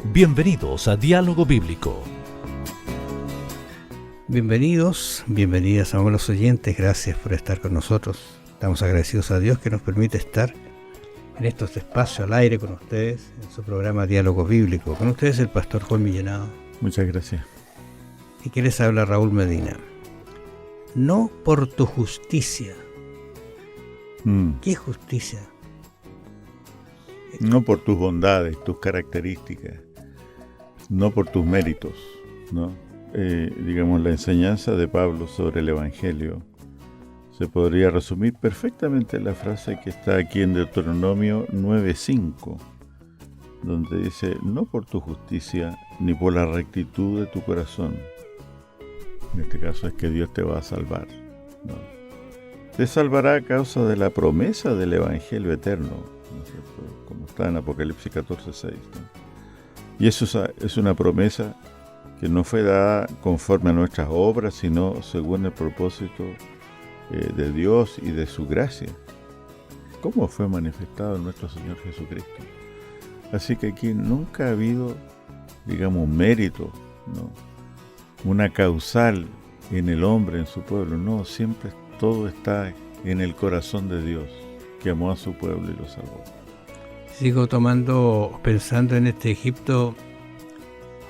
Bienvenidos a Diálogo Bíblico. Bienvenidas a los oyentes, gracias por estar con nosotros. Estamos agradecidos a Dios que nos permite estar en estos espacios al aire con ustedes, en su programa Diálogo Bíblico. Con ustedes el pastor Juan Millanado. Muchas gracias. Y que les habla Raúl Medina. No por tu justicia. ¿Qué justicia? No por tus bondades, tus características, no por tus méritos, ¿no? Digamos, la enseñanza de Pablo sobre el Evangelio se podría resumir perfectamente en la frase que está aquí en Deuteronomio 9:5, donde dice: no por tu justicia ni por la rectitud de tu corazón. En este caso es que Dios te va a salvar, ¿no? Te salvará a causa de la promesa del Evangelio eterno, ¿no es cierto? Como está en Apocalipsis 14:6, ¿no? Y eso es una promesa que no fue dada conforme a nuestras obras, sino según el propósito de Dios y de su gracia, como fue manifestado en nuestro Señor Jesucristo. Así que aquí nunca ha habido, digamos, mérito, ¿no? Una causal en el hombre, en su pueblo. No, siempre todo está en el corazón de Dios, que amó a su pueblo y lo salvó. Sigo pensando en este Egipto.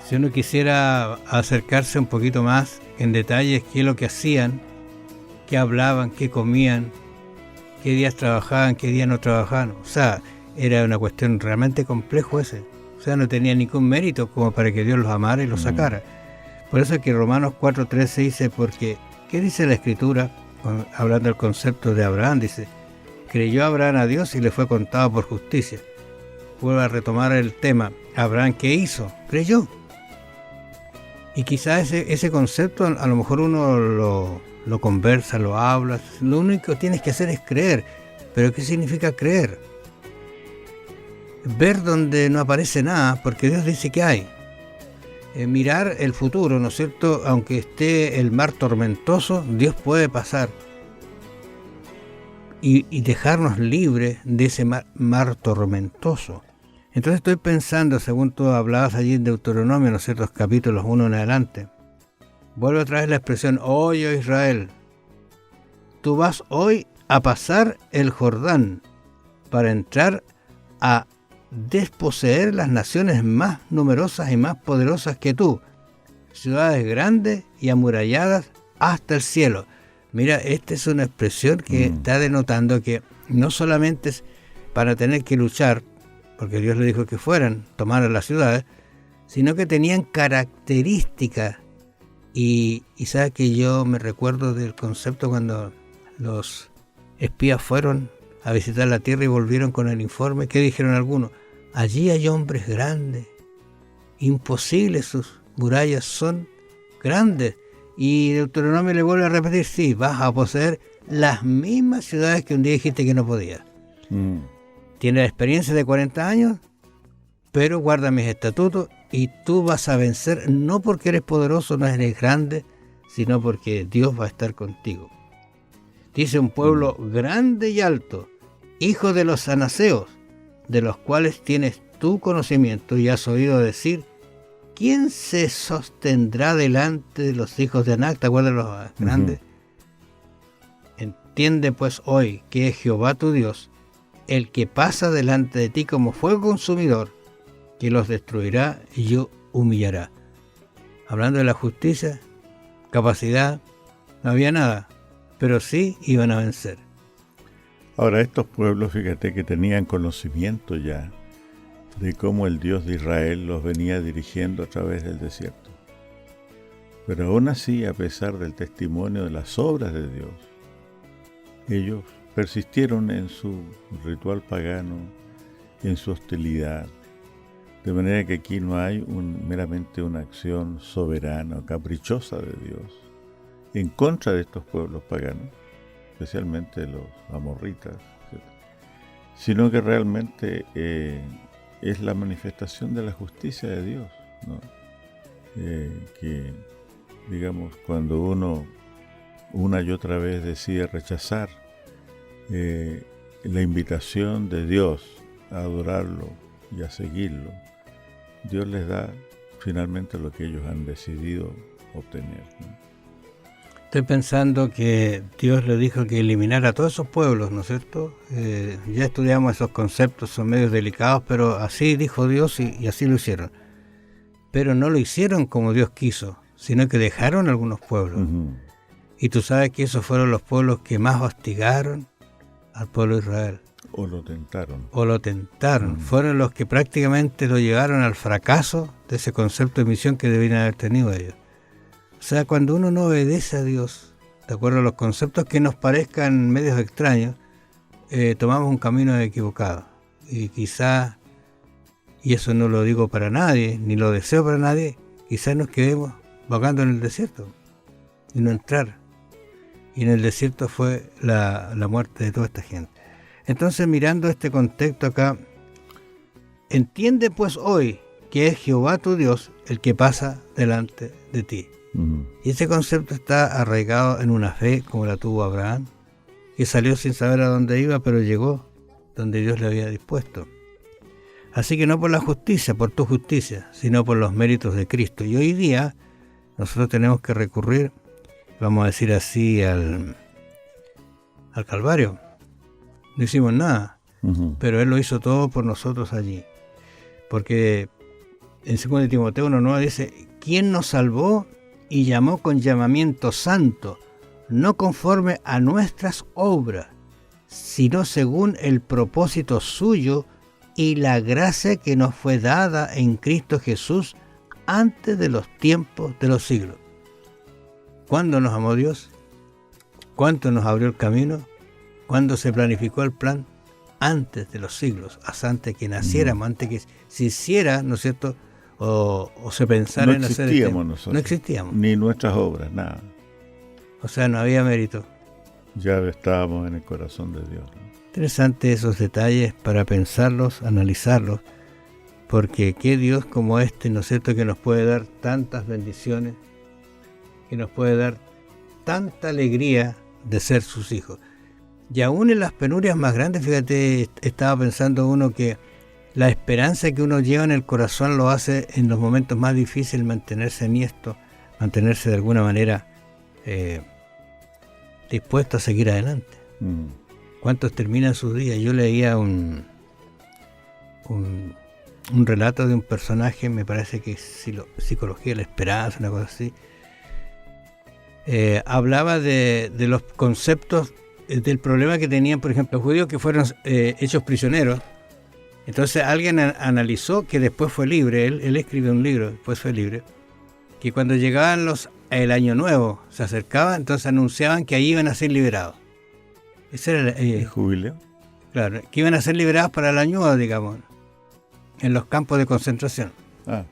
Si uno quisiera acercarse un poquito más en detalles, qué es lo que hacían, qué hablaban, qué comían, qué días trabajaban, qué días no trabajaban. O sea, era una cuestión realmente complejo ese. O sea, no tenía ningún mérito como para que Dios los amara y los sacara. Por eso es que Romanos 4:13 dice, porque, ¿qué dice la Escritura? Hablando del concepto de Abraham, dice: creyó Abraham a Dios y le fue contado por justicia. Vuelvo a retomar el tema. Abraham, ¿qué hizo? Creyó. Y quizás ese concepto a lo mejor uno lo conversa, lo habla. Lo único que tienes que hacer es creer. ¿Pero qué significa creer? Ver donde no aparece nada, porque Dios dice que hay. Mirar el futuro, ¿no es cierto? Aunque esté el mar tormentoso, Dios puede pasar y dejarnos libres de ese mar tormentoso. Entonces estoy pensando, según tú hablabas allí en Deuteronomio, ¿no es cierto?, capítulos 1 en adelante. Vuelve otra vez la expresión: oye Israel, tú vas hoy a pasar el Jordán para entrar a desposeer las naciones más numerosas y más poderosas que tú, ciudades grandes y amuralladas hasta el cielo. Mira, esta es una expresión que está denotando que no solamente es para tener que luchar, porque Dios le dijo que fueran, tomaran las ciudades, sino que tenían características. Y sabes que yo me recuerdo del concepto cuando los espías fueron a visitar la tierra y volvieron con el informe. ¿Qué dijeron algunos? Allí hay hombres grandes, imposibles, sus murallas son grandes. Y Deuteronomio le vuelve a repetir: sí, vas a poseer las mismas ciudades que un día dijiste que no podías. Tienes la experiencia de 40 años, pero guarda mis estatutos y tú vas a vencer, no porque eres poderoso, no eres grande, sino porque Dios va a estar contigo. Dice: un pueblo grande y alto, hijo de los anaseos, de los cuales tienes tu conocimiento y has oído decir: ¿quién se sostendrá delante de los hijos de Anac? ¿Te acuerdas de los grandes? Entiende pues hoy que es Jehová tu Dios, el que pasa delante de ti como fuego consumidor, que los destruirá y humillará. Hablando de la justicia, capacidad, no había nada, pero sí iban a vencer. Ahora, estos pueblos, fíjate que tenían conocimiento ya de cómo el Dios de Israel los venía dirigiendo a través del desierto. Pero aún así, a pesar del testimonio de las obras de Dios, ellos persistieron en su ritual pagano, en su hostilidad. De manera que aquí no hay meramente una acción soberana o caprichosa de Dios en contra de estos pueblos paganos, especialmente los amorritas, etc., sino que realmente es la manifestación de la justicia de Dios, ¿no? Que, digamos, cuando uno una y otra vez decide rechazar la invitación de Dios a adorarlo y a seguirlo, Dios les da finalmente lo que ellos han decidido obtener, ¿no? Estoy pensando que Dios le dijo que eliminara a todos esos pueblos, ¿no es cierto? Ya estudiamos esos conceptos, son medios delicados, pero así dijo Dios y así lo hicieron. Pero no lo hicieron como Dios quiso, sino que dejaron algunos pueblos. Ujú. Y tú sabes que esos fueron los pueblos que más hostigaron al pueblo de Israel. O lo tentaron. O lo tentaron. Fueron los que prácticamente lo llevaron al fracaso de ese concepto de misión que debían haber tenido ellos. O sea, cuando uno no obedece a Dios, de acuerdo a los conceptos que nos parezcan medios extraños, tomamos un camino equivocado. Y quizás, y eso no lo digo para nadie, ni lo deseo para nadie, quizás nos quedemos vagando en el desierto y no entrar. Y en el desierto fue la muerte de toda esta gente. Entonces, mirando este contexto acá, entiende pues hoy que es Jehová tu Dios el que pasa delante de ti. Ujú. Y ese concepto está arraigado en una fe como la tuvo Abraham, que salió sin saber a dónde iba, pero llegó donde Dios le había dispuesto. Así que no por la justicia, por tu justicia, sino por los méritos de Cristo. Y hoy día nosotros tenemos que recurrir, vamos a decir así, al Calvario. No hicimos nada, Ujú. pero Él lo hizo todo por nosotros allí. Porque en 2 Timoteo 1:9 dice, ¿quién nos salvó y llamó con llamamiento santo, no conforme a nuestras obras, sino según el propósito suyo y la gracia que nos fue dada en Cristo Jesús antes de los tiempos de los siglos? ¿Cuándo nos amó Dios? ¿Cuánto nos abrió el camino? ¿Cuándo se planificó el plan? Antes de los siglos, hasta antes que naciéramos, antes que se hiciera, ¿no es cierto?, o se pensara No en hacer existíamos nosotros. No existíamos. Ni nuestras obras, nada. O sea, no había mérito. Ya estábamos en el corazón de Dios, ¿no? Interesante esos detalles para pensarlos, analizarlos, porque qué Dios como este, ¿no es cierto?, que nos puede dar tantas bendiciones, que nos puede dar tanta alegría de ser sus hijos. Y aún en las penurias más grandes, fíjate, estaba pensando uno que la esperanza que uno lleva en el corazón lo hace en los momentos más difíciles mantenerse enhiesto, mantenerse de alguna manera dispuesto a seguir adelante. ¿Cuántos terminan sus días? Yo leía un relato de un personaje, me parece que es Psicología de la Esperanza, una cosa así. Hablaba de los conceptos del problema que tenían, por ejemplo, los judíos que fueron hechos prisioneros. Entonces alguien analizó, que después fue libre, él escribió un libro, después fue libre, que cuando llegaban el año nuevo, se acercaba, entonces anunciaban que ahí iban a ser liberados. Ese era ¿El jubileo? Claro, que iban a ser liberados para el año nuevo, digamos, en los campos de concentración. Ah,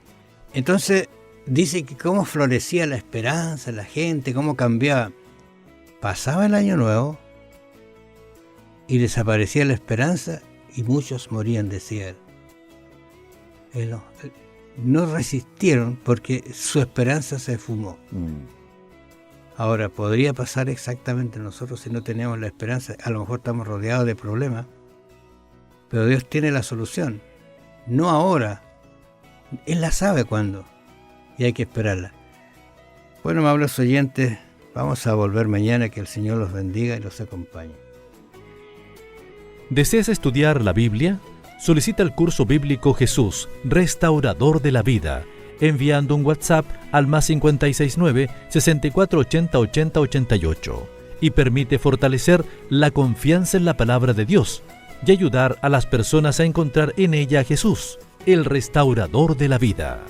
Entonces dice que cómo florecía la esperanza, la gente, cómo cambiaba. Pasaba el año nuevo y desaparecía la esperanza y muchos morían, decía él. No resistieron porque su esperanza se esfumó. Ahora, podría pasar exactamente nosotros si no tenemos la esperanza. A lo mejor estamos rodeados de problemas, pero Dios tiene la solución. No ahora. Él la sabe cuándo y hay que esperarla. Bueno, amables oyentes, vamos a volver mañana. Que el Señor los bendiga y los acompañe. ¿Deseas estudiar la Biblia? Solicita el curso bíblico Jesús, Restaurador de la Vida, enviando un WhatsApp al +569 6480 8088 y permite fortalecer la confianza en la palabra de Dios y ayudar a las personas a encontrar en ella a Jesús, el Restaurador de la Vida.